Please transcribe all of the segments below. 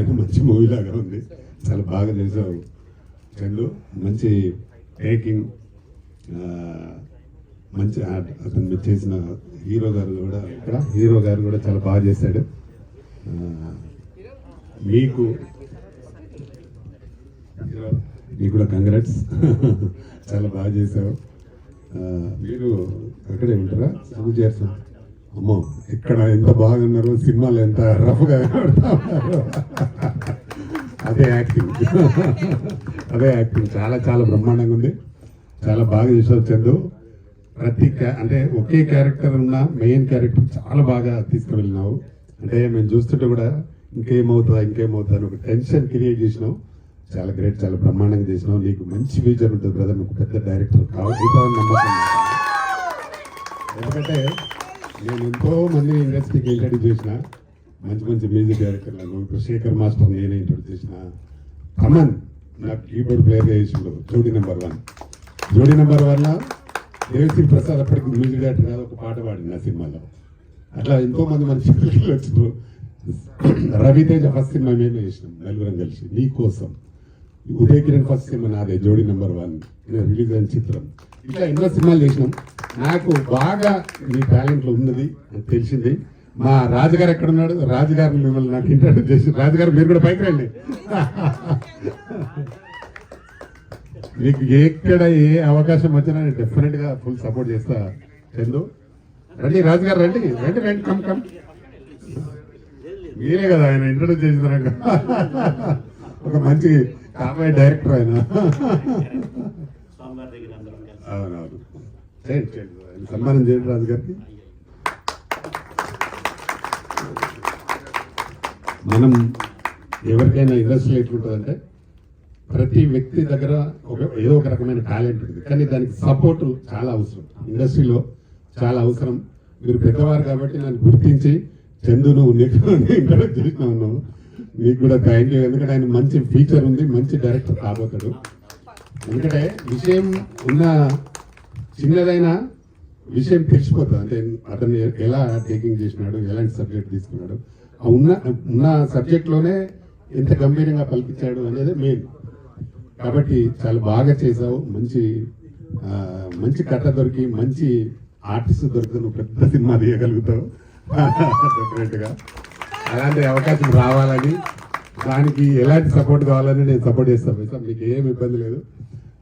అద్భుతమైన మంచి మూవీ లాగా ఉంది. చాలా బాగా చేసావు చందు. మంచి టేకింగ్, మంచి అతను మీరు చేసిన హీరో గారు కూడా చాలా బాగా చేశాడు. మీకు కూడా కంగ్రాట్స్. చాలా బాగా చేసావు. మీరు అక్కడే ఉంటారా? చదువు చేస్తాం. అమ్మో, ఇక్కడ ఎంత బాగున్నారు, సినిమాలు ఎంత రఫ్గా అదే యాక్టింగ్ చాలా చాలా బ్రహ్మాండంగా ఉంది. చాలా బాగా చేసావు చందు. అంటే ఒకే క్యారెక్టర్ ఉన్న మెయిన్ క్యారెక్టర్ చాలా బాగా తీసుకువెళ్ళినావు. అంటే మేము చూస్తుంటే కూడా ఇంకేమవుతుందా అని ఒక టెన్షన్ క్రియేట్ చేసినావు. చాలా గ్రేట్, చాలా బ్రహ్మాండంగా చేసినావు. నీకు మంచి ఫ్యూచర్ ఉంటుంది బ్రదర్. నువ్వు పెద్ద డైరెక్టర్ కావాలని నమ్మకం. ఎందుకంటే నేను ఎంతో మందిని ఇండస్ట్రీకి ఇంట్రడ్యూస్ చేసిన, మంచి మ్యూజిక్ డైరెక్టర్లను. ఇప్పుడు శేఖర్ మాస్టర్ నేనే ఇంట్రడ్యూస్ చేసిన. అమన్ నాకు కీబోర్డ్ ప్లేయర్గా చేసిండు. జోడీ నెంబర్ 1 దేవశ్రీ ప్రసాద్ అప్పటికి మ్యూజిక్ డైరెక్టర్ కాదు, ఒక పాట పాడింది ఆ సినిమాలో. అట్లా ఎంతో మంది మంచి వచ్చినారు. రవితేజ ఫస్ట్ సినిమా మేమే చేసినాం నలుగురం కలిసి నీ కోసం. ఉదయ్ కిరణ్ ఫస్ట్ సినిమా నాదే, జోడీ నెంబర్ 1 రిలీజ్ అయిన చిత్రం. ఇట్లా ఎన్నో సినిమాలు చేసినాం. నాకు బాగా మీ టాలెంట్లో ఉన్నది అని తెలిసింది. మా రాజుగారు ఎక్కడ ఉన్నాడు? రాజుగారిని మిమ్మల్ని నాకు ఇంట్రడ్యూస్ చేసి, రాజుగారు మీరు కూడా పైకి రండి. మీకు ఎక్కడ ఏ అవకాశం వచ్చినా నేను డెఫినెట్గా ఫుల్ సపోర్ట్ చేస్తా. చందు రండి, రాజుగారు రండి. కమ్. మీరే కదా ఆయన ఇంట్రడ్యూస్ చేసిన ఒక మంచి కాబోయే డైరెక్టర్ ఆయన. అవునవును, చేయండి. సన్మానం చేయండి రాజు గారికి. మనం ఎవరికైనా ఇండస్ట్రీలో ఎట్లుంటుందంటే ప్రతి వ్యక్తి దగ్గర ఏదో ఒక రకమైన టాలెంట్ ఉంటుంది, కానీ దానికి సపోర్ట్ చాలా అవసరం. ఇండస్ట్రీలో చాలా అవసరం. మీరు పెద్దవారు కాబట్టి నన్ను గుర్తించి చందును ఇంట్రడ్యూస్ చేసిన ఉన్నాము. మీకు కూడా థ్యాంక్ యూ. ఎందుకంటే ఆయన మంచి ఫీచర్ ఉంది, మంచి డైరెక్టర్ కాబోతాడు. ఎందుకంటే విషయం ఉన్న చిన్నదైనా విషయం తెలిసిపోతుంది. అంటే అతన్ని ఎలా టేకింగ్ చేసినాడు, ఎలాంటి సబ్జెక్ట్ తీసుకున్నాడు, ఉన్న సబ్జెక్ట్లోనే ఎంత గంభీరంగా పలికించాడు అనేది మెయిన్. కాబట్టి చాలా బాగా చేసావు. మంచి కథ దొరికి, మంచి ఆర్టిస్ట్ దొరికితే నువ్వు పెద్ద సినిమా తీయగలుగుతావు డెఫినెట్గా. అలాంటి అవకాశం రావాలని, దానికి ఎలాంటి సపోర్ట్ కావాలని నేను సపోర్ట్ చేస్తాను. మీకు ఏం ఇబ్బంది లేదు.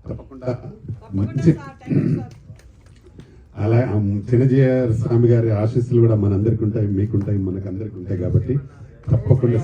తప్పకుండా మంచి అలా చిన్నజీయ స్వామి గారి ఆశీస్సులు కూడా మనందరికీ ఉంటాయి, మీకుంటాయి, మనకు అందరికీ ఉంటాయి. కాబట్టి తప్పకుండా